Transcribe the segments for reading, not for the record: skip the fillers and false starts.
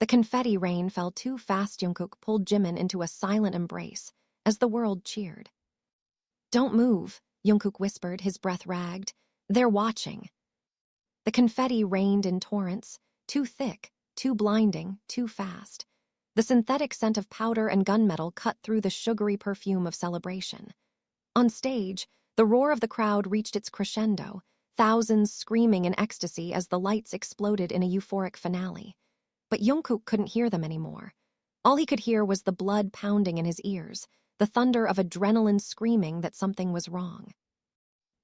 The confetti rain fell too fast. Jungkook pulled Jimin into a silent embrace as the world cheered. "Don't move," Jungkook whispered, his breath ragged. "They're watching." The confetti rained in torrents, too thick, too blinding, too fast. The synthetic scent of powder and gunmetal cut through the sugary perfume of celebration. On stage, the roar of the crowd reached its crescendo, thousands screaming in ecstasy as the lights exploded in a euphoric finale. But Jungkook couldn't hear them anymore. All he could hear was the blood pounding in his ears, the thunder of adrenaline screaming that something was wrong.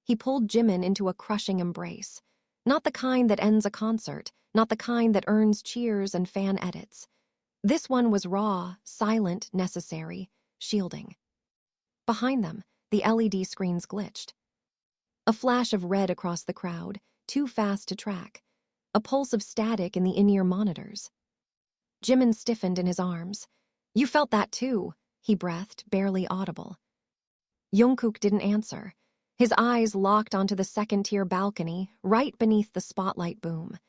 He pulled Jimin into a crushing embrace. Not the kind that ends a concert, not the kind that earns cheers and fan edits. This one was raw, silent, necessary, shielding. Behind them, the LED screens glitched. A flash of red across the crowd, too fast to track. A pulse of static in the in-ear monitors. Jimin stiffened in his arms. "You felt that too," he breathed, barely audible. Jungkook didn't answer. His eyes locked onto the second-tier balcony, right beneath the spotlight boom.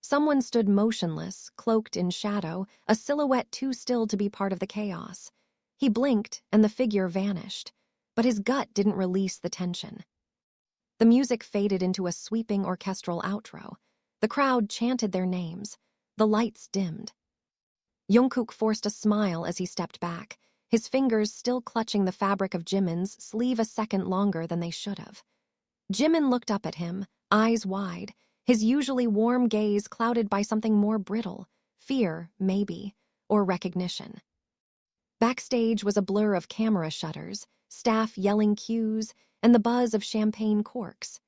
Someone stood motionless, cloaked in shadow, a silhouette too still to be part of the chaos. He blinked, and the figure vanished. But his gut didn't release the tension. The music faded into a sweeping orchestral outro. The crowd chanted their names. The lights dimmed. Jungkook forced a smile as he stepped back, his fingers still clutching the fabric of Jimin's sleeve a second longer than they should have. Jimin looked up at him, eyes wide, his usually warm gaze clouded by something more brittle, fear, maybe, or recognition. Backstage was a blur of camera shutters, staff yelling cues, and the buzz of champagne corks.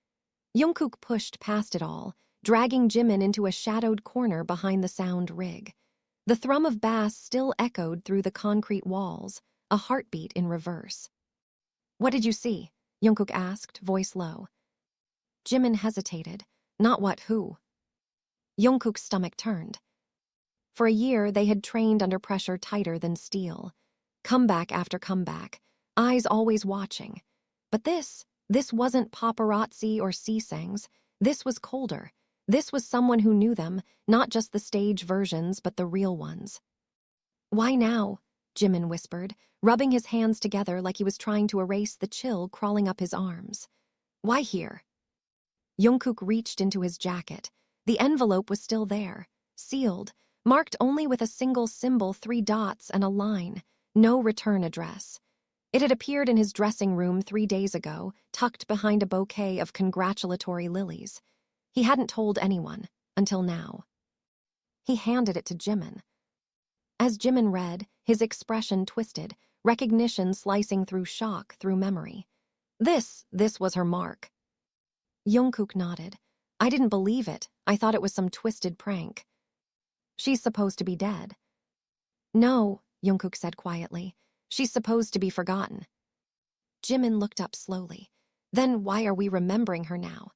Jungkook pushed past it all, dragging Jimin into a shadowed corner behind the sound rig. The thrum of bass still echoed through the concrete walls, a heartbeat in reverse. "What did you see?" Jungkook asked, voice low. Jimin hesitated. Not what, who. Jungkook's stomach turned. For a year, they had trained under pressure tighter than steel. Comeback after comeback, eyes always watching. But this wasn't paparazzi or seesangs. This was colder. This was someone who knew them, not just the stage versions, but the real ones. "Why now?" Jimin whispered, rubbing his hands together like he was trying to erase the chill crawling up his arms. "Why here?" Jungkook reached into his jacket. The envelope was still there, sealed, marked only with a single symbol, 3 dots and a line, no return address. It had appeared in his dressing room 3 days ago, tucked behind a bouquet of congratulatory lilies. He hadn't told anyone, until now. He handed it to Jimin. As Jimin read, his expression twisted, recognition slicing through shock, through memory. This was her mark. Jungkook nodded. "I didn't believe it. I thought it was some twisted prank." "She's supposed to be dead." "No," Jungkook said quietly. "She's supposed to be forgotten." Jimin looked up slowly. "Then why are we remembering her now?"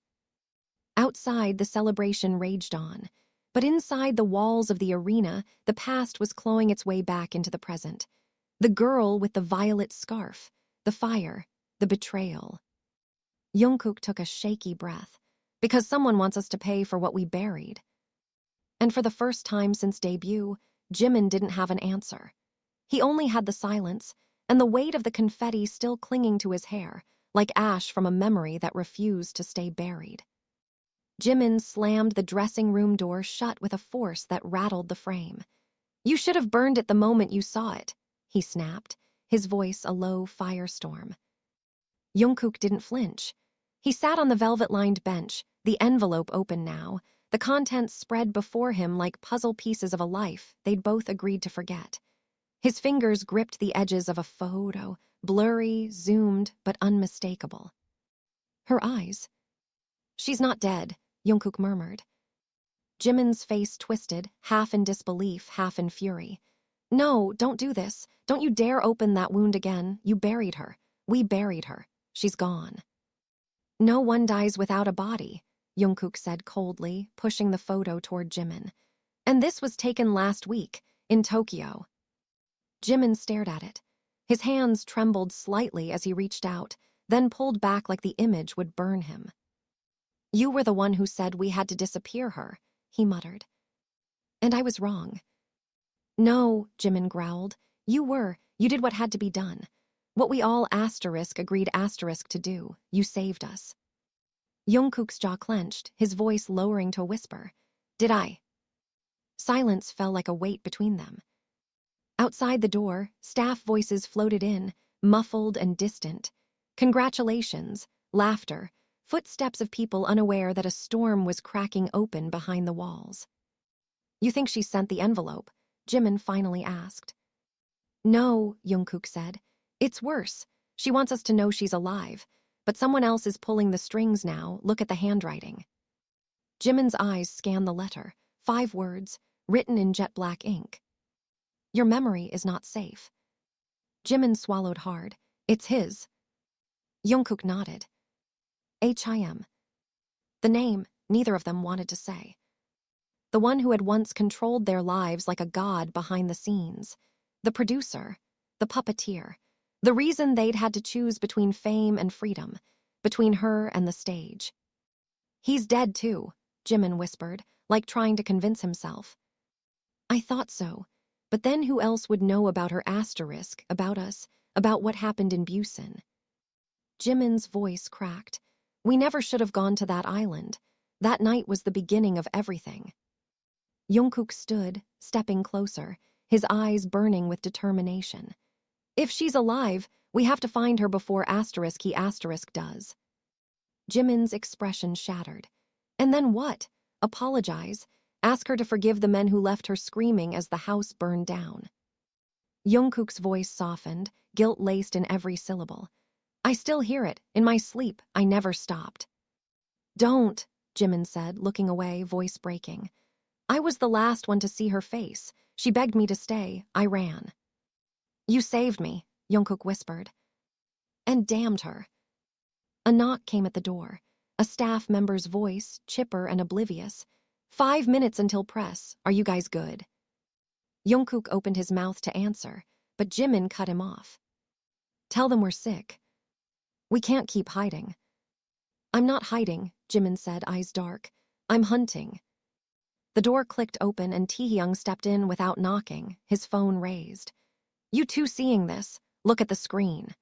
Outside, the celebration raged on. But inside the walls of the arena, the past was clawing its way back into the present. The girl with the violet scarf, the fire, the betrayal. Jungkook took a shaky breath. "Because someone wants us to pay for what we buried." And for the first time since debut, Jimin didn't have an answer. He only had the silence, and the weight of the confetti still clinging to his hair, like ash from a memory that refused to stay buried. Jimin slammed the dressing room door shut with a force that rattled the frame. "You should have burned it the moment you saw it," he snapped, his voice a low firestorm. Jungkook didn't flinch. He sat on the velvet-lined bench, the envelope open now, the contents spread before him like puzzle pieces of a life they'd both agreed to forget. His fingers gripped the edges of a photo, blurry, zoomed, but unmistakable. Her eyes. "She's not dead," Jungkook murmured. Jimin's face twisted, half in disbelief, half in fury. "No, don't do this. Don't you dare open that wound again. You buried her. We buried her. She's gone." "No one dies without a body," Jungkook said coldly, pushing the photo toward Jimin. "And this was taken last week, in Tokyo." Jimin stared at it. His hands trembled slightly as he reached out, then pulled back like the image would burn him. "You were the one who said we had to disappear her," he muttered. "And I was wrong." No, Jimin growled. You did what had to be done. What we all agreed to do. You saved us. Jungkook's jaw clenched, his voice lowering to a whisper. Did I? Silence fell like a weight between them. Outside the door, staff voices floated in, muffled and distant. Congratulations, laughter, footsteps of people unaware that a storm was cracking open behind the walls. You think she sent the envelope? Jimin finally asked. No, Jungkook said. It's worse. She wants us to know she's alive, but someone else is pulling the strings now. Look at the handwriting. Jimin's eyes scanned the letter, 5 words, written in jet black ink. Your memory is not safe. Jimin swallowed hard. It's his. Jungkook nodded. Him. The name, neither of them wanted to say. The one who had once controlled their lives like a god behind the scenes. The producer. The puppeteer. The reason they'd had to choose between fame and freedom. Between her and the stage. He's dead too, Jimin whispered, like trying to convince himself. I thought so. But then who else would know about her asterisk, about us, about what happened in Busan? Jimin's voice cracked. We never should have gone to that island. That night was the beginning of everything. Jungkook stood, stepping closer, his eyes burning with determination. If she's alive, we have to find her before he does. Jimin's expression shattered. And then what? Apologize? Ask her to forgive the men who left her screaming as the house burned down. Jungkook's voice softened, guilt laced in every syllable. I still hear it. In my sleep, I never stopped. Don't, Jimin said, looking away, voice breaking. I was the last one to see her face. She begged me to stay. I ran. You saved me, Jungkook whispered. And damned her. A knock came at the door. A staff member's voice, chipper and oblivious. 5 minutes until press. Are you guys good? Jungkook opened his mouth to answer, but Jimin cut him off. Tell them we're sick. We can't keep hiding. I'm not hiding, Jimin said, eyes dark. I'm hunting. The door clicked open and Taehyung stepped in without knocking, his phone raised. You two seeing this? Look at the screen.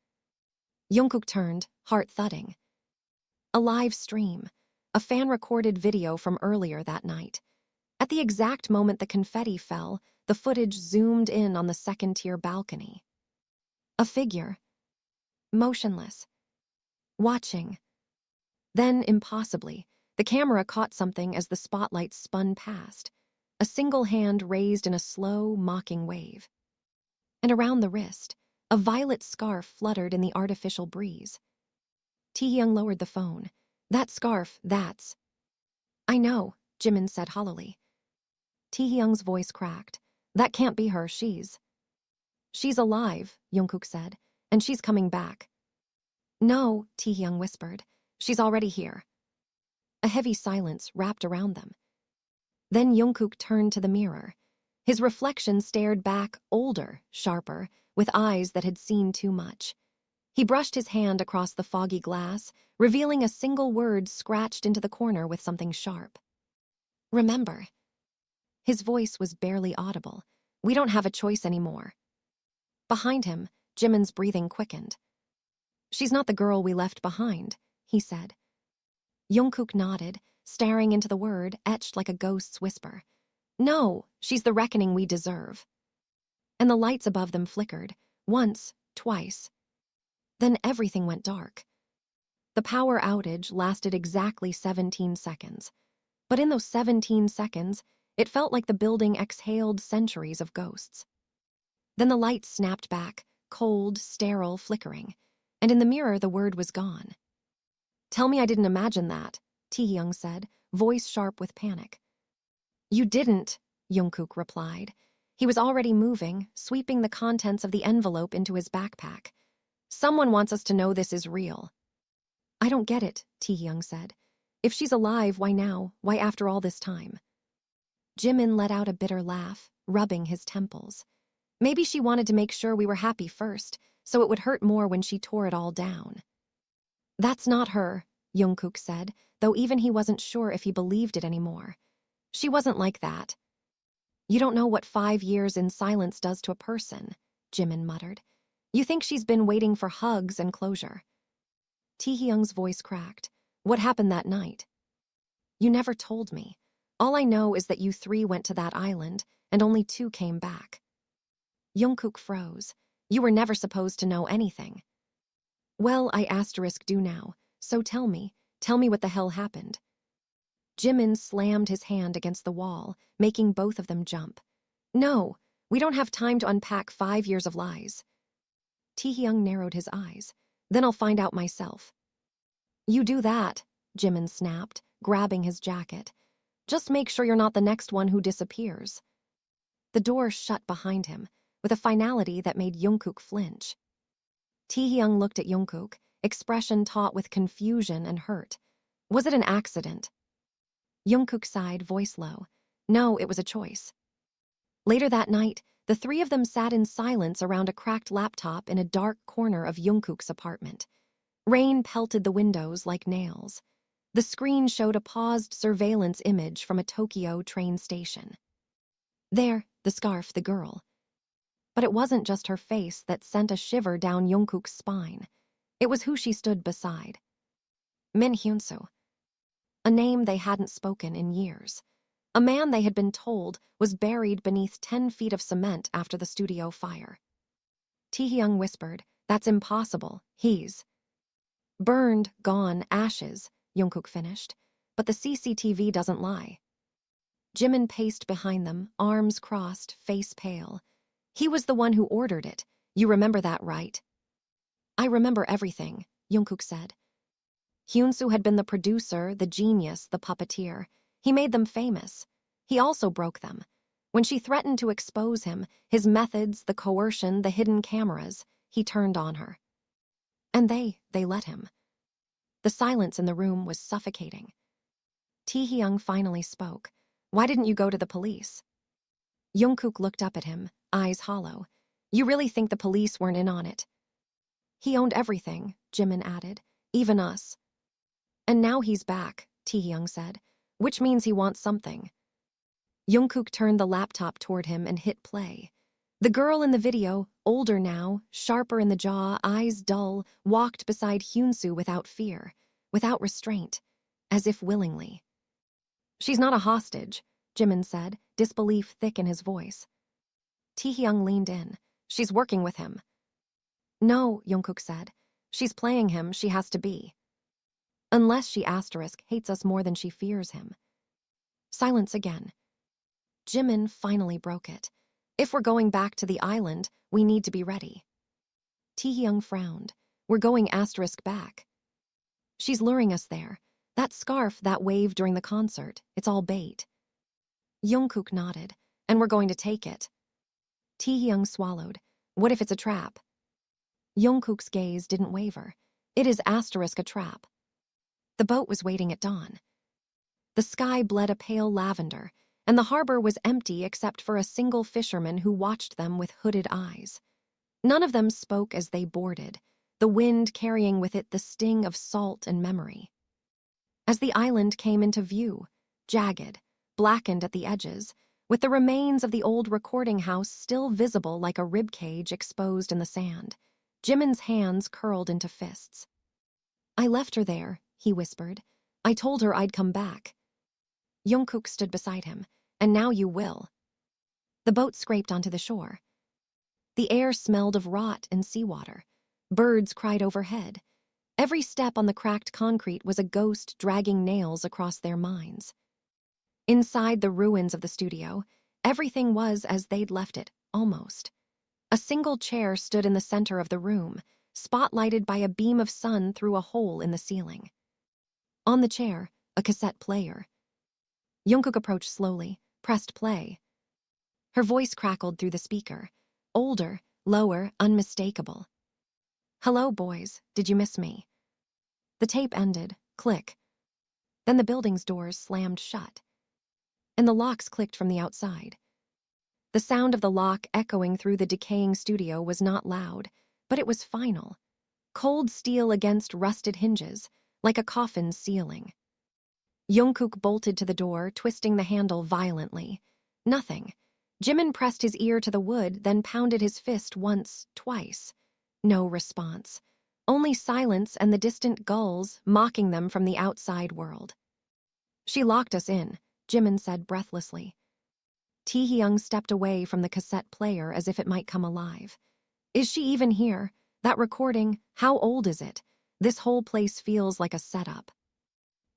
Jungkook turned, heart thudding. A live stream. A fan-recorded video from earlier that night. At the exact moment the confetti fell, the footage zoomed in on the second-tier balcony. A figure. Motionless. Watching. Then, impossibly, the camera caught something as the spotlight spun past. A single hand raised in a slow, mocking wave. And around the wrist, a violet scarf fluttered in the artificial breeze. Taehyung lowered the phone. That scarf, that's... I know, Jimin said hollowly. Taehyung's voice cracked. That can't be her, she's alive, Jungkook said, and she's coming back. No, Taehyung whispered. She's already here. A heavy silence wrapped around them. Then Jungkook turned to the mirror. His reflection stared back, older, sharper, with eyes that had seen too much. He brushed his hand across the foggy glass, revealing a single word scratched into the corner with something sharp. Remember. His voice was barely audible. We don't have a choice anymore. Behind him, Jimin's breathing quickened. She's not the girl we left behind, he said. Jungkook nodded, staring into the word etched like a ghost's whisper. No, she's the reckoning we deserve. And the lights above them flickered, once, twice. Then everything went dark. The power outage lasted exactly 17 seconds. But in those 17 seconds, it felt like the building exhaled centuries of ghosts. Then the lights snapped back, cold, sterile, flickering, and in the mirror the word was gone. Tell me I didn't imagine that, Taehyung said, voice sharp with panic. You didn't, Jungkook replied. He was already moving, sweeping the contents of the envelope into his backpack. Someone wants us to know this is real. I don't get it, Taehyung said. If she's alive, why now? Why after all this time? Jimin let out a bitter laugh, rubbing his temples. Maybe she wanted to make sure we were happy first, so it would hurt more when she tore it all down. That's not her, Jungkook said, though even he wasn't sure if he believed it anymore. She wasn't like that. You don't know what 5 years in silence does to a person, Jimin muttered. You think she's been waiting for hugs and closure. Taehyung's voice cracked. What happened that night? You never told me. All I know is that you 3 went to that island, and only 2 came back. Jungkook froze. You were never supposed to know anything. Well, I do now, so tell me what the hell happened. Jimin slammed his hand against the wall, making both of them jump. No, we don't have time to unpack 5 years of lies. Taehyung narrowed his eyes. Then I'll find out myself. You do that, Jimin snapped, grabbing his jacket. Just make sure you're not the next one who disappears. The door shut behind him, with a finality that made Jungkook flinch. Taehyung looked at Jungkook, expression taut with confusion and hurt. Was it an accident? Jungkook sighed, voice low. No, it was a choice. Later that night, the 3 of them sat in silence around a cracked laptop in a dark corner of Jungkook's apartment. Rain pelted the windows like nails. The screen showed a paused surveillance image from a Tokyo train station. There, the scarf, the girl. But it wasn't just her face that sent a shiver down Jungkook's spine. It was who she stood beside. Min Hyunsu. A name they hadn't spoken in years. A man they had been told was buried beneath 10 feet of cement after the studio fire. Taehyung whispered, That's impossible, he's burned, gone, ashes, Jungkook finished. But the CCTV doesn't lie. Jimin paced behind them, arms crossed, face pale. He was the one who ordered it. You remember that, right? I remember everything, Jungkook said. Hyunsu had been the producer, the genius, the puppeteer. He made them famous. He also broke them. When she threatened to expose him, his methods, the coercion, the hidden cameras, he turned on her. And they let him. The silence in the room was suffocating. Taehyung finally spoke. Why didn't you go to the police? Jungkook looked up at him, eyes hollow. You really think the police weren't in on it? He owned everything, Jimin added, even us. And now he's back, Taehyung said, which means he wants something. Jungkook turned the laptop toward him and hit play. The girl in the video, older now, sharper in the jaw, eyes dull, walked beside Hyunsu without fear, without restraint, as if willingly. She's not a hostage, Jimin said, disbelief thick in his voice. Taehyung leaned in. She's working with him. No, Jungkook said. She's playing him, she has to be. Unless she hates us more than she fears him. Silence again. Jimin finally broke it. If we're going back to the island, we need to be ready. Taehyung frowned. We're going back. She's luring us there. That scarf, that wave during the concert, it's all bait. Jungkook nodded. And we're going to take it. Taehyung swallowed. What if it's a trap? Jungkook's gaze didn't waver. It is a trap. The boat was waiting at dawn. The sky bled a pale lavender, and the harbor was empty except for a single fisherman who watched them with hooded eyes. None of them spoke as they boarded, the wind carrying with it the sting of salt and memory. As the island came into view, jagged, blackened at the edges, with the remains of the old recording house still visible like a ribcage exposed in the sand, Jimin's hands curled into fists. I left her there, he whispered. I told her I'd come back. Jungkook stood beside him. And now you will. The boat scraped onto the shore. The air smelled of rot and seawater. Birds cried overhead. Every step on the cracked concrete was a ghost dragging nails across their minds. Inside the ruins of the studio, everything was as they'd left it, almost. A single chair stood in the center of the room, spotlighted by a beam of sun through a hole in the ceiling. On the chair, a cassette player. Jungkook approached slowly, pressed play. Her voice crackled through the speaker. Older, lower, unmistakable. Hello, boys, did you miss me? The tape ended, click. Then the building's doors slammed shut. And the locks clicked from the outside. The sound of the lock echoing through the decaying studio was not loud, but it was final. Cold steel against rusted hinges, like a coffin's ceiling. Jungkook bolted to the door, twisting the handle violently. Nothing. Jimin pressed his ear to the wood, then pounded his fist once, twice. No response. Only silence and the distant gulls mocking them from the outside world. She locked us in, Jimin said breathlessly. Taehyung stepped away from the cassette player as if it might come alive. Is she even here? That recording, how old is it? This whole place feels like a setup.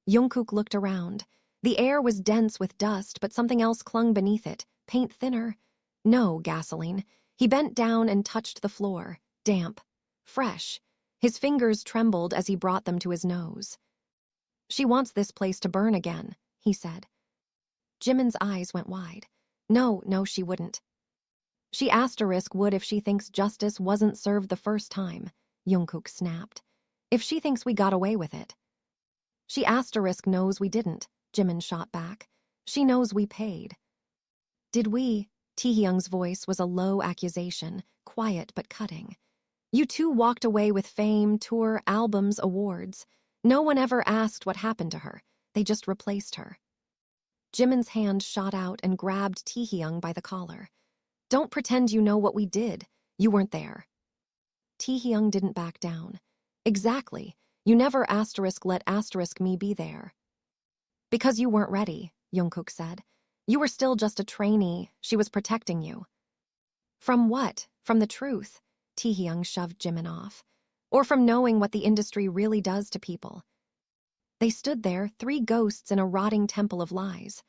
Jungkook looked around. The air was dense with dust, but something else clung beneath it. Paint thinner? No, gasoline. He bent down and touched the floor. Damp. Fresh. His fingers trembled as he brought them to his nose. She wants this place to burn again, he said. Jimin's eyes went wide. No, she wouldn't. She would if she thinks justice wasn't served the first time, Jungkook snapped. If she thinks we got away with it. She knows we didn't, Jimin shot back. She knows we paid. Did we? Taehyung's voice was a low accusation, quiet but cutting. You two walked away with fame, tour, albums, awards. No one ever asked what happened to her. They just replaced her. Jimin's hand shot out and grabbed Taehyung by the collar. Don't pretend you know what we did. You weren't there. Taehyung didn't back down. Exactly. You never let me be there. Because you weren't ready, Jungkook said. You were still just a trainee. She was protecting you. From what? From the truth? Taehyung shoved Jimin off. Or from knowing what the industry really does to people. They stood there, 3 ghosts in a rotting temple of lies.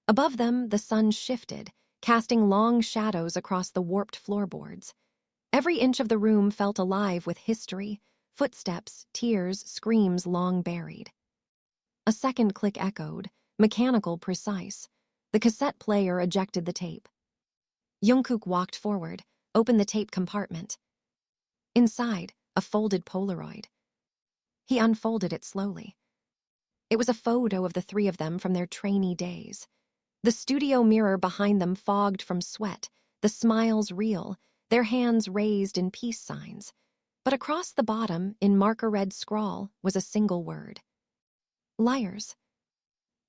Above them, the sun shifted, casting long shadows across the warped floorboards. Every inch of the room felt alive with history, footsteps, tears, screams long buried. A second click echoed, mechanical, precise. The cassette player ejected the tape. Jungkook walked forward, opened the tape compartment. Inside, a folded Polaroid. He unfolded it slowly. It was a photo of the 3 of them from their trainee days. The studio mirror behind them fogged from sweat, the smiles real, their hands raised in peace signs. But across the bottom, in marker-red scrawl, was a single word. Liars.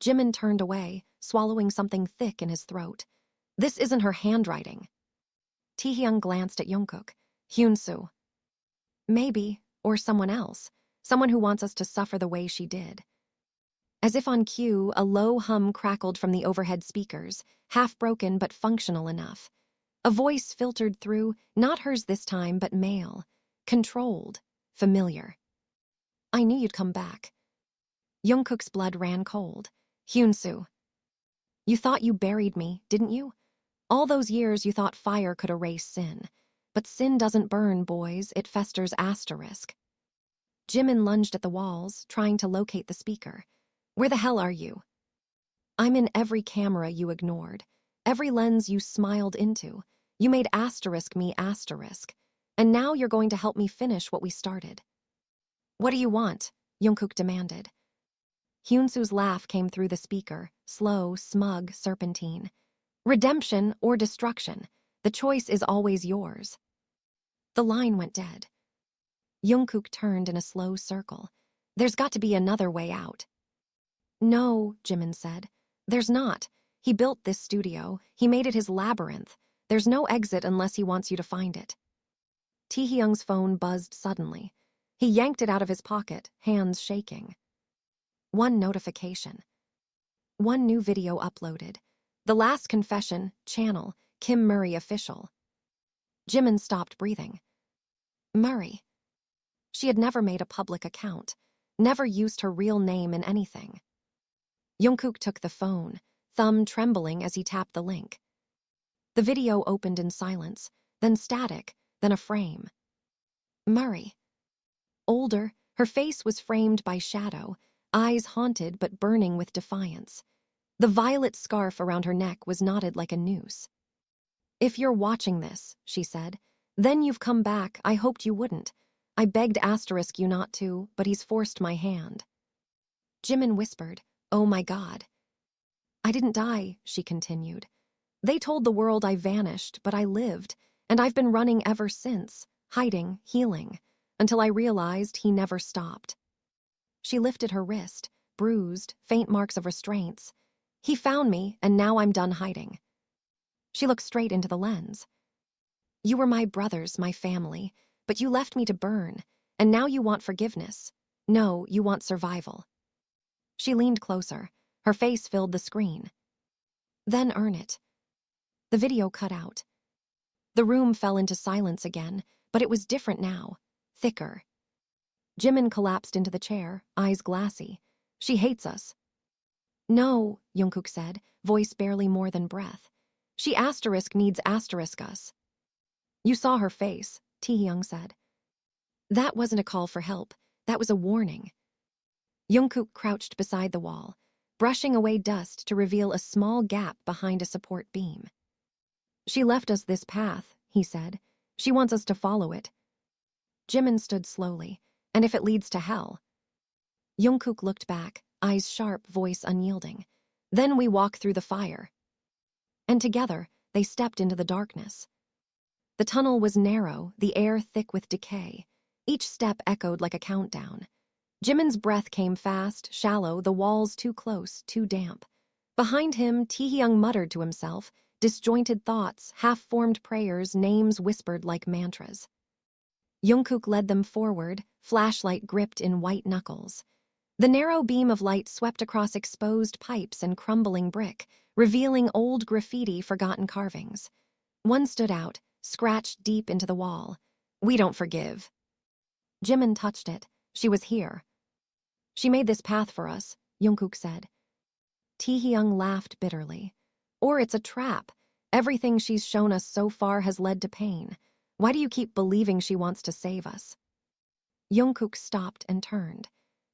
Jimin turned away, swallowing something thick in his throat. This isn't her handwriting. Taehyung glanced at Jungkook. Hyunsu. Maybe, or someone else. Someone who wants us to suffer the way she did. As if on cue, a low hum crackled from the overhead speakers, half-broken but functional enough. A voice filtered through, not hers this time, but male. Controlled. Familiar. I knew you'd come back. Jungkook's blood ran cold. Hyunsu. You thought you buried me, didn't you? All those years you thought fire could erase sin. But sin doesn't burn, boys, it festers asterisk. Jimin lunged at the walls, trying to locate the speaker. Where the hell are you? I'm in every camera you ignored. Every lens you smiled into. You made me asterisk. And now you're going to help me finish what we started. What do you want? Jungkook demanded. Hyunsu's laugh came through the speaker, slow, smug, serpentine. Redemption or destruction. The choice is always yours. The line went dead. Jungkook turned in a slow circle. There's got to be another way out. No, Jimin said. There's not. He built this studio. He made it his labyrinth. There's no exit unless he wants you to find it. Taehyung's phone buzzed suddenly. He yanked it out of his pocket, hands shaking. One notification. One new video uploaded. The Last Confession, channel, Kim Murray official. Jimin stopped breathing. Murray. She had never made a public account, never used her real name in anything. Jungkook took the phone, thumb trembling as he tapped the link. The video opened in silence, then static, then a frame. Murray. Older, her face was framed by shadow, eyes haunted but burning with defiance. The violet scarf around her neck was knotted like a noose. If you're watching this, she said, then you've come back. I hoped you wouldn't. I begged you not to, but he's forced my hand. Jimin whispered, Oh my God. I didn't die, she continued. They told the world I vanished, but I lived, and I've been running ever since, hiding, healing, until I realized he never stopped. She lifted her wrist, bruised, faint marks of restraints. He found me, and now I'm done hiding. She looked straight into the lens. You were my brothers, my family, but you left me to burn, and now you want forgiveness. No, you want survival. She leaned closer. Her face filled the screen. Then earn it. The video cut out. The room fell into silence again, but it was different now, thicker. Jimin collapsed into the chair, eyes glassy. She hates us. No, Jungkook said, voice barely more than breath. She needs us. You saw her face, Taehyung said. That wasn't a call for help. That was a warning. Jungkook crouched beside the wall, brushing away dust to reveal a small gap behind a support beam. She left us this path, he said. She wants us to follow it. Jimin stood slowly. And if it leads to hell? Jungkook looked back, eyes sharp, voice unyielding. Then we walk through the fire. And together, they stepped into the darkness. The tunnel was narrow, the air thick with decay. Each step echoed like a countdown. Jimin's breath came fast, shallow, the walls too close, too damp. Behind him, Taehyung muttered to himself, disjointed thoughts, half-formed prayers, names whispered like mantras. Jungkook led them forward, flashlight gripped in white knuckles. The narrow beam of light swept across exposed pipes and crumbling brick, revealing old graffiti, forgotten carvings. One stood out, scratched deep into the wall. We don't forgive. Jimin touched it. She was here. She made this path for us, Jungkook said. Taehyung laughed bitterly. Or it's a trap. Everything she's shown us so far has led to pain. Why do you keep believing she wants to save us? Jungkook stopped and turned.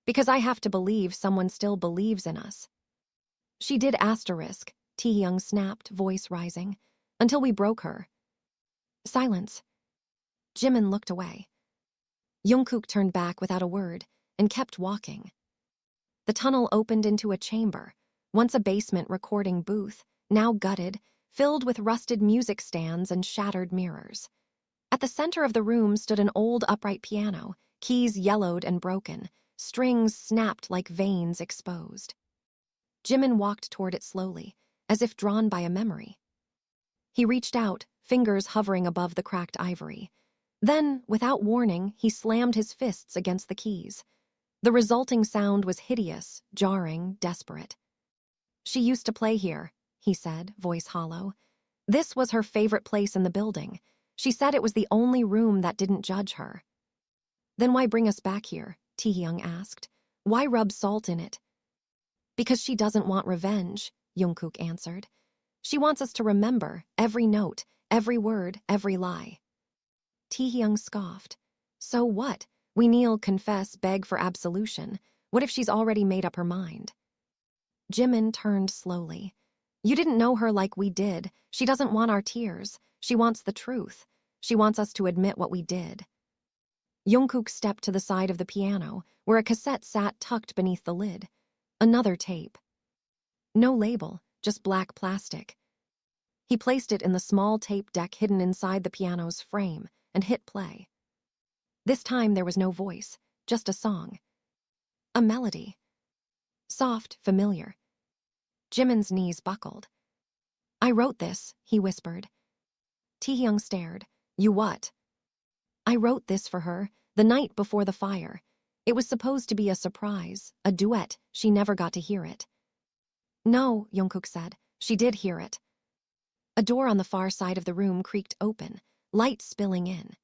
Because I have to believe someone still believes in us. She did asterisk, Taehyung snapped, voice rising, until we broke her. Silence. Jimin looked away. Jungkook turned back without a word and kept walking. The tunnel opened into a chamber, once a basement recording booth, now gutted, filled with rusted music stands and shattered mirrors. At the center of the room stood an old upright piano, keys yellowed and broken, strings snapped like veins exposed. Jimin walked toward it slowly, as if drawn by a memory. He reached out, fingers hovering above the cracked ivory. Then, without warning, he slammed his fists against the keys. The resulting sound was hideous, jarring, desperate. She used to play here, he said, voice hollow. This was her favorite place in the building. She said it was the only room that didn't judge her. Then why bring us back here? Taehyung asked. Why rub salt in it? Because she doesn't want revenge, Jungkook answered. She wants us to remember every note, every word, every lie. Taehyung scoffed. So what? We kneel, confess, beg for absolution. What if she's already made up her mind? Jimin turned slowly. You didn't know her like we did. She doesn't want our tears. She wants the truth. She wants us to admit what we did. Jungkook stepped to the side of the piano, where a cassette sat tucked beneath the lid. Another tape. No label, just black plastic. He placed it in the small tape deck hidden inside the piano's frame and hit play. This time there was no voice, just a song. A melody. Soft, familiar. Jimin's knees buckled. I wrote this, he whispered. Taehyung stared. You what? I wrote this for her, the night before the fire. It was supposed to be a surprise, a duet. She never got to hear it. No, Jungkook said. She did hear it. A door on the far side of the room creaked open, light spilling in.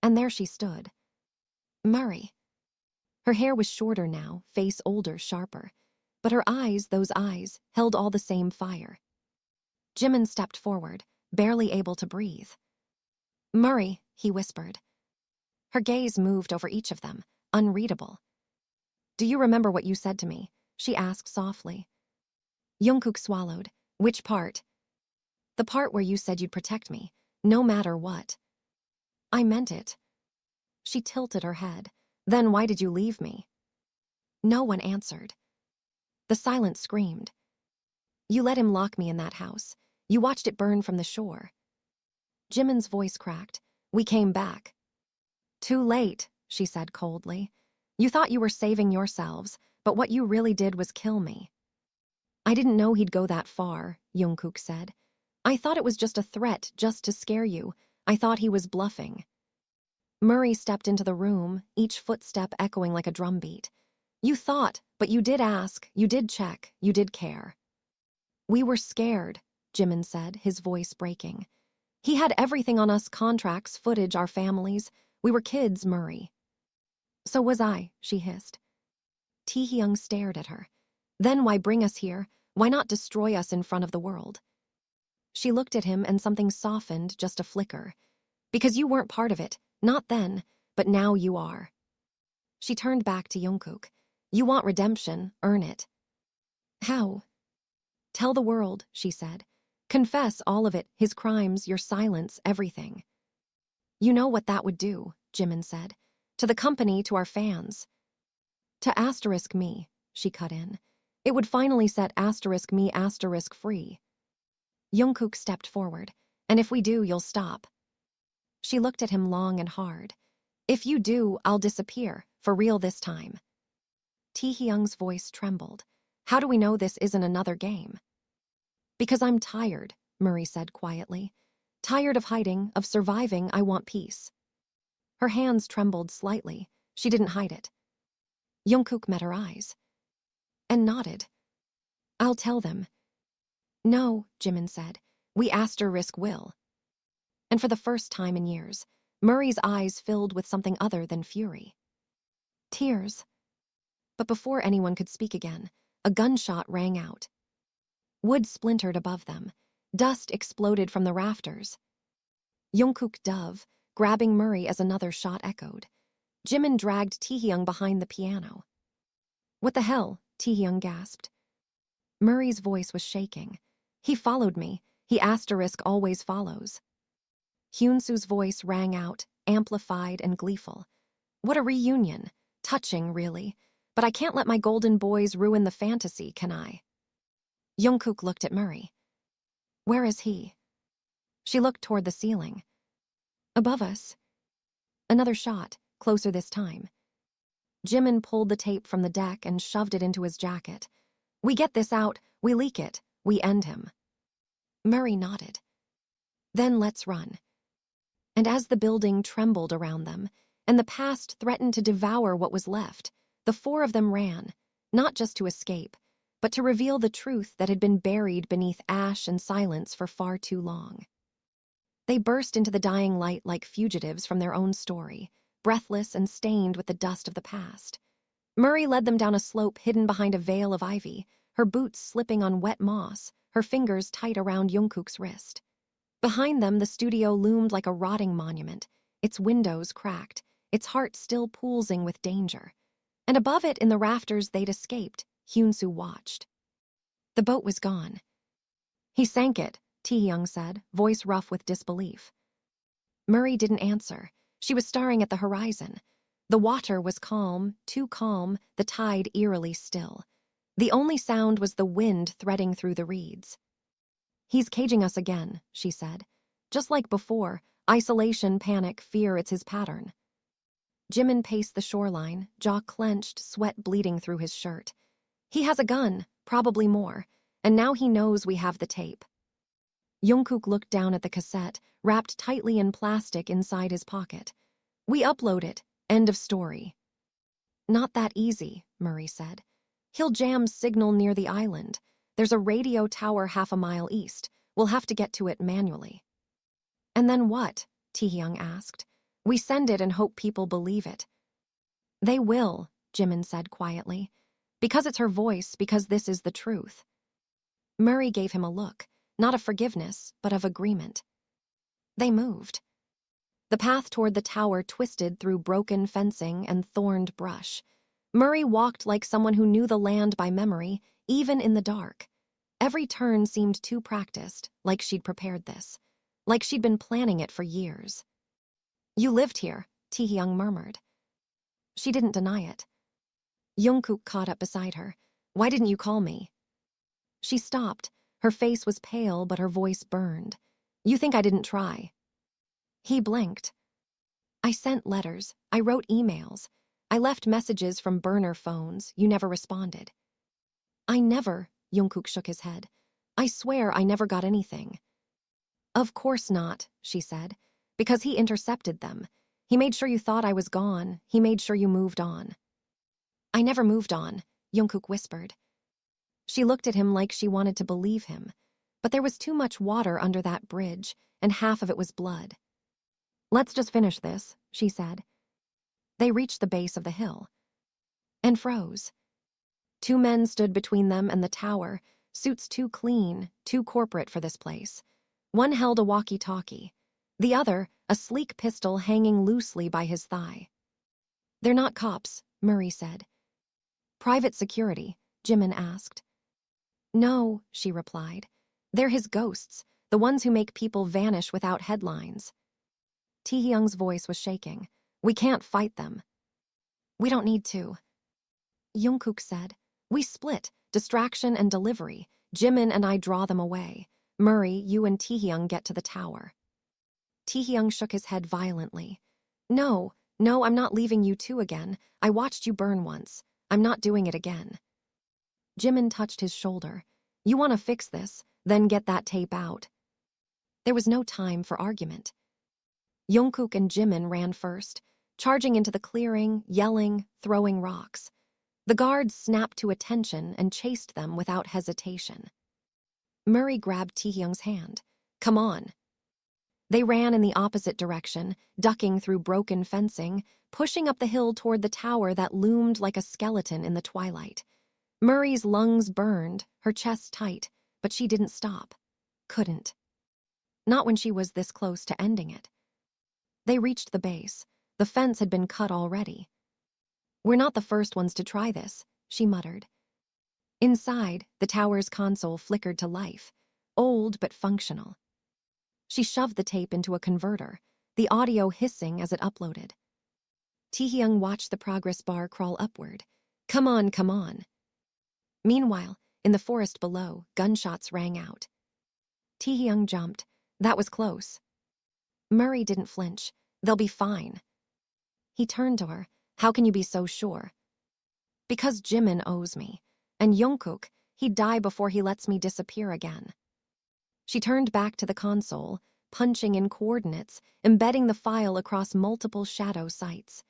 And there she stood. Murray. Her hair was shorter now, face older, sharper. But her eyes, those eyes, held all the same fire. Jimin stepped forward, barely able to breathe. Murray, he whispered. Her gaze moved over each of them, unreadable. Do you remember what you said to me? She asked softly. Jungkook swallowed. Which part? The part where you said you'd protect me, no matter what. I meant it. She tilted her head. Then why did you leave me? No one answered. The silence screamed. You let him lock me in that house. You watched it burn from the shore. Jimin's voice cracked. We came back. Too late, she said coldly. You thought you were saving yourselves, but what you really did was kill me. I didn't know he'd go that far, Jungkook said. I thought it was just a threat, just to scare you. I thought he was bluffing. Murray stepped into the room, each footstep echoing like a drumbeat. You thought, but you did ask, you did check, you did care. We were scared, Jimin said, his voice breaking. He had everything on us, contracts, footage, our families. We were kids, Murray. So was I, she hissed. Taehyung stared at her. Then why bring us here? Why not destroy us in front of the world? She looked at him and something softened, just a flicker. Because you weren't part of it, not then, but now you are. She turned back to Jungkook. You want redemption, earn it. How? Tell the world, she said. Confess all of it, his crimes, your silence, everything. You know what that would do, Jimin said. To the company, to our fans. To asterisk me, she cut in. It would finally set asterisk me asterisk free. Jungkook stepped forward. And if we do, you'll stop. She looked at him long and hard. If you do, I'll disappear, for real this time. Taehyung's voice trembled. How do we know this isn't another game? Because I'm tired, Murray said quietly. Tired of hiding, of surviving, I want peace. Her hands trembled slightly. She didn't hide it. Jungkook met her eyes. And nodded. I'll tell them. No, Jimin said. We asterisk will. And for the first time in years, Murray's eyes filled with something other than fury. Tears. But before anyone could speak again, a gunshot rang out. Wood splintered above them. Dust exploded from the rafters. Jungkook dove, grabbing Murray as another shot echoed. Jimin dragged Taehyung behind the piano. What the hell? Taehyung gasped. Murray's voice was shaking. He followed me. He asterisk always follows. Hyunsu's voice rang out, amplified and gleeful. What a reunion. Touching, really. But I can't let my golden boys ruin the fantasy, can I? Jungkook looked at Murray. Where is he? She looked toward the ceiling. Above us. Another shot, closer this time. Jimin pulled the tape from the deck and shoved it into his jacket. We get this out, we leak it, we end him. Murray nodded. Then let's run. And as the building trembled around them, and the past threatened to devour what was left, the four of them ran, not just to escape, but to reveal the truth that had been buried beneath ash and silence for far too long. They burst into the dying light like fugitives from their own story, breathless and stained with the dust of the past. Murray led them down a slope hidden behind a veil of ivy, her boots slipping on wet moss, her fingers tight around Jungkook's wrist. Behind them, the studio loomed like a rotting monument, its windows cracked, its heart still pulsing with danger. And above it, in the rafters they'd escaped, Hyunsu watched. The boat was gone. He sank it, Taehyung said, voice rough with disbelief. Murray didn't answer. She was staring at the horizon. The water was calm, too calm, the tide eerily still. The only sound was the wind threading through the reeds. He's caging us again, she said. Just like before, isolation, panic, fear, it's his pattern. Jimin paced the shoreline, jaw clenched, sweat bleeding through his shirt. He has a gun, probably more, and now he knows we have the tape. Jungkook looked down at the cassette, wrapped tightly in plastic inside his pocket. We upload it, end of story. Not that easy, Murray said. He'll jam signal near the island. There's a radio tower half a mile east. We'll have to get to it manually. And then what? Taehyung asked. We send it and hope people believe it. They will, Jimin said quietly. Because it's her voice, because this is the truth. Murray gave him a look, not of forgiveness, but of agreement. They moved. The path toward the tower twisted through broken fencing and thorned brush. Murray walked like someone who knew the land by memory, even in the dark. Every turn seemed too practiced, like she'd prepared this, like she'd been planning it for years. You lived here, Taehyung murmured. She didn't deny it. Jungkook caught up beside her. Why didn't you call me? She stopped. Her face was pale, but her voice burned. You think I didn't try? He blinked. I sent letters. I wrote emails. I left messages from burner phones. You never responded. I never, Jungkook shook his head. I swear I never got anything. Of course not, she said, because he intercepted them. He made sure you thought I was gone. He made sure you moved on. I never moved on, Jungkook whispered. She looked at him like she wanted to believe him, but there was too much water under that bridge, and half of it was blood. Let's just finish this, she said. They reached the base of the hill and froze. Two men stood between them and the tower, suits too clean, too corporate for this place. One held a walkie-talkie, the other a sleek pistol hanging loosely by his thigh. They're not cops, Murray said. Private security, Jimin asked. No, she replied. They're his ghosts, the ones who make people vanish without headlines. Taehyung's voice was shaking. We can't fight them. We don't need to. Jungkook said. We split, distraction and delivery. Jimin and I draw them away. Murray, you and Taehyung get to the tower. Taehyung shook his head violently. No, I'm not leaving you two again. I watched you burn once. I'm not doing it again. Jimin touched his shoulder. You want to fix this, then get that tape out. There was no time for argument. Jungkook and Jimin ran first, charging into the clearing, yelling, throwing rocks. The guards snapped to attention and chased them without hesitation. Murray grabbed Taehyung's hand. Come on. They ran in the opposite direction, ducking through broken fencing, pushing up the hill toward the tower that loomed like a skeleton in the twilight. Murray's lungs burned, her chest tight, but she didn't stop. Couldn't. Not when she was this close to ending it. They reached the base. The fence had been cut already. We're not the first ones to try this, she muttered. Inside, the tower's console flickered to life, old but functional. She shoved the tape into a converter, the audio hissing as it uploaded. Taehyung watched the progress bar crawl upward. Come on, come on. Meanwhile, in the forest below, gunshots rang out. Taehyung jumped. That was close. Murray didn't flinch. They'll be fine. He turned to her. How can you be so sure? Because Jimin owes me. And Jungkook, he'd die before he lets me disappear again. She turned back to the console, punching in coordinates, embedding the file across multiple shadow sites.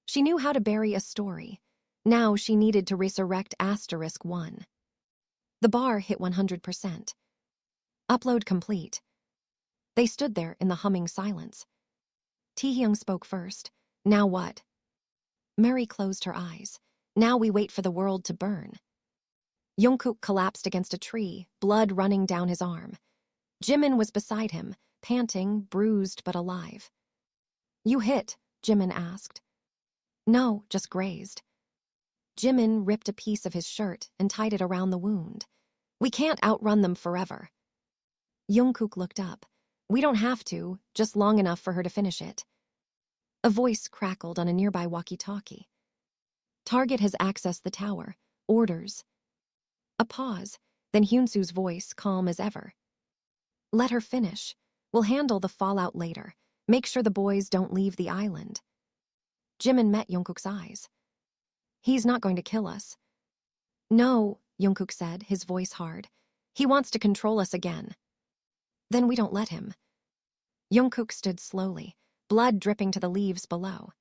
She knew how to bury a story. Now she needed to resurrect *1. The bar hit 100%. Upload complete. They stood there in the humming silence. Taehyung spoke first. Now what? Murray closed her eyes. Now we wait for the world to burn. Jungkook collapsed against a tree, blood running down his arm. Jimin was beside him, panting, bruised but alive. You hit? Jimin asked. No, just grazed. Jimin ripped a piece of his shirt and tied it around the wound. We can't outrun them forever. Jungkook looked up. We don't have to, just long enough for her to finish it. A voice crackled on a nearby walkie-talkie. Target has accessed the tower. Orders. A pause, then Hyunsu's voice, calm as ever. Let her finish. We'll handle the fallout later. Make sure the boys don't leave the island. Jimin met Jungkook's eyes. He's not going to kill us. No, Jungkook said, his voice hard. He wants to control us again. Then we don't let him. Jungkook stood slowly, blood dripping to the leaves below.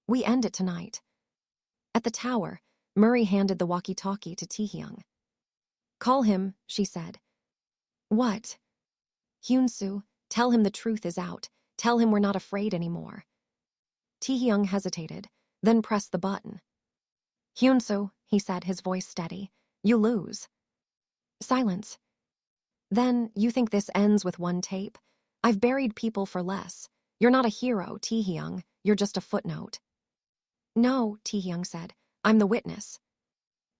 We end it tonight. At the tower, Murray handed the walkie-talkie to Taehyung. Call him, she said. What? Hyunsu, tell him the truth is out. Tell him we're not afraid anymore. Taehyung hesitated, then pressed the button. Hyunsu, he said, his voice steady. You lose. Silence. Then, you think this ends with one tape? I've buried people for less. You're not a hero, Taehyung. You're just a footnote. No, Taehyung said. I'm the witness.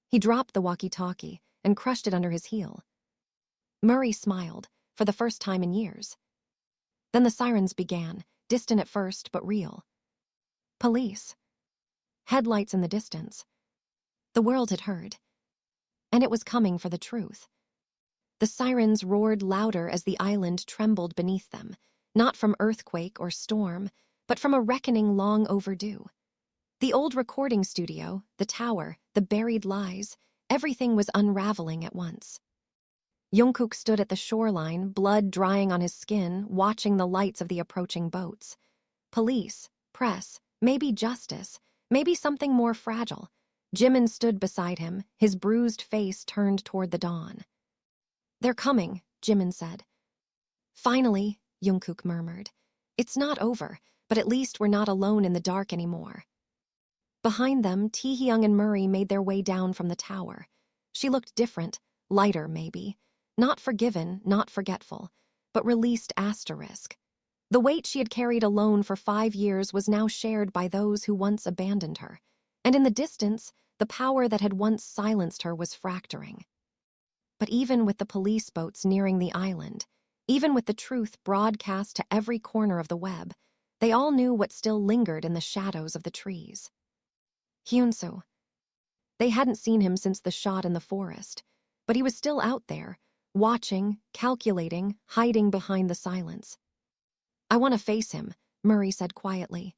He dropped the walkie-talkie and crushed it under his heel. Murray smiled, for the first time in years. Then the sirens began, distant at first but real. Police. Headlights in the distance. The world had heard. And it was coming for the truth. The sirens roared louder as the island trembled beneath them, not from earthquake or storm, but from a reckoning long overdue. The old recording studio, the tower, the buried lies, everything was unraveling at once. Jungkook stood at the shoreline, blood drying on his skin, watching the lights of the approaching boats. Police, press, maybe justice, maybe something more fragile. Jimin stood beside him, his bruised face turned toward the dawn. "They're coming," Jimin said. "Finally," Jungkook murmured. "It's not over, but at least we're not alone in the dark anymore." Behind them, Taehyung and Murray made their way down from the tower. She looked different, lighter maybe. Not forgiven, not forgetful, but released asterisk. The weight she had carried alone for 5 years was now shared by those who once abandoned her. And in the distance, the power that had once silenced her was fracturing. But even with the police boats nearing the island, even with the truth broadcast to every corner of the web, they all knew what still lingered in the shadows of the trees. Hyunsoo. They hadn't seen him since the shot in the forest, but he was still out there, watching, calculating, hiding behind the silence. "I want to face him," Murray said quietly.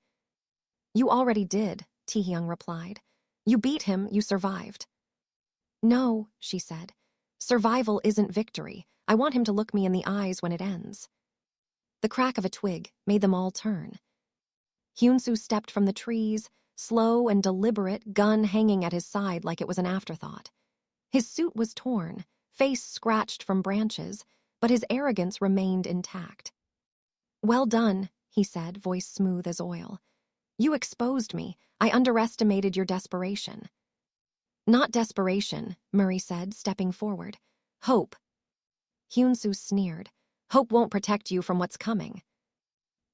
"You already did," Taehyung replied. "You beat him, you survived." "No," she said. "Survival isn't victory. I want him to look me in the eyes when it ends." The crack of a twig made them all turn. Hyunsoo stepped from the trees, slow and deliberate, gun hanging at his side like it was an afterthought. His suit was torn, face scratched from branches, but his arrogance remained intact. "Well done," he said, voice smooth as oil. "You exposed me. I underestimated your desperation." "Not desperation," Murray said, stepping forward. "Hope." Hyunsoo sneered. "Hope won't protect you from what's coming."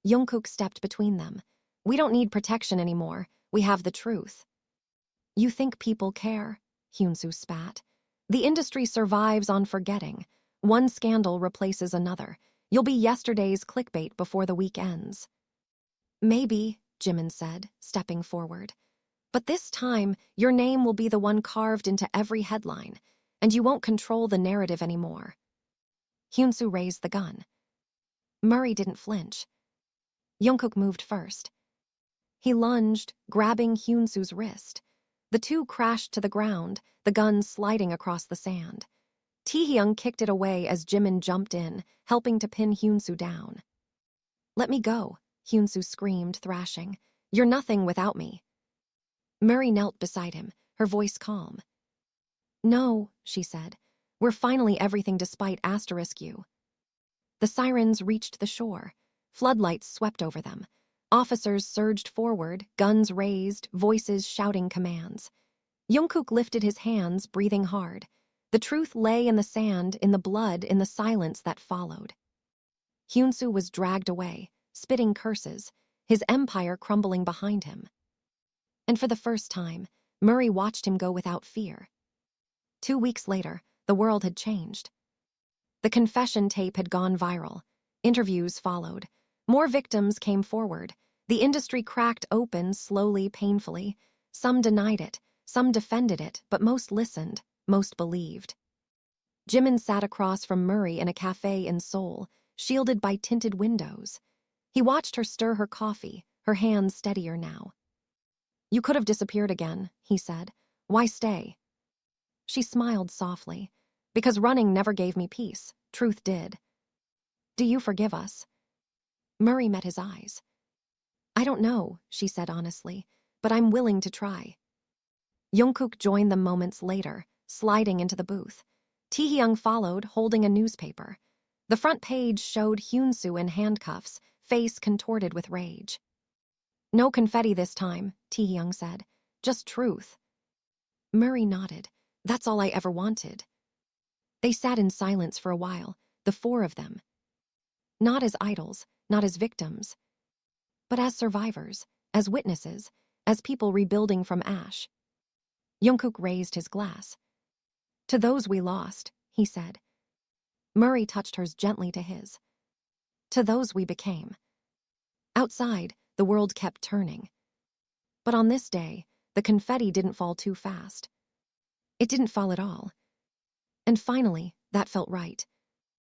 Jungkook stepped between them. "We don't need protection anymore. We have the truth." "You think people care?" Hyunsoo spat. "The industry survives on forgetting. One scandal replaces another. You'll be yesterday's clickbait before the week ends." "Maybe," Jimin said, stepping forward. "But this time, your name will be the one carved into every headline, and you won't control the narrative anymore." Hyunsoo raised the gun. Murray didn't flinch. Jungkook moved first. He lunged, grabbing Hyunsoo's wrist. The two crashed to the ground, the gun sliding across the sand. Taehyung kicked it away as Jimin jumped in, helping to pin Hyunsoo down. "Let me go," Hyunsoo screamed, thrashing. "You're nothing without me." Murray knelt beside him, her voice calm. "No," she said. "We're finally everything despite *U. The sirens reached the shore. Floodlights swept over them. Officers surged forward, guns raised, voices shouting commands. Jungkook lifted his hands, breathing hard. The truth lay in the sand, in the blood, in the silence that followed. Hyunsoo was dragged away, spitting curses, his empire crumbling behind him. And for the first time, Murray watched him go without fear. 2 weeks later, the world had changed. The confession tape had gone viral. Interviews followed. More victims came forward. The industry cracked open, slowly, painfully. Some denied it, some defended it, but most listened, most believed. Jimin sat across from Murray in a cafe in Seoul, shielded by tinted windows. He watched her stir her coffee, her hands steadier now. "You could have disappeared again," he said. "Why stay?" She smiled softly. "Because running never gave me peace. Truth did." "Do you forgive us?" Murray met his eyes. "I don't know," she said honestly, "but I'm willing to try." Jungkook joined them moments later, sliding into the booth. Taehyung followed, holding a newspaper. The front page showed Hyunsoo in handcuffs, face contorted with rage. "No confetti this time," Taehyung said. "Just truth." Murray nodded. "That's all I ever wanted." They sat in silence for a while, the four of them. Not as idols, not as victims, but as survivors, as witnesses, as people rebuilding from ash. Jungkook raised his glass. "To those we lost," he said. Murray touched hers gently to his. "To those we became." Outside, the world kept turning. But on this day, the confetti didn't fall too fast. It didn't fall at all. And finally, that felt right.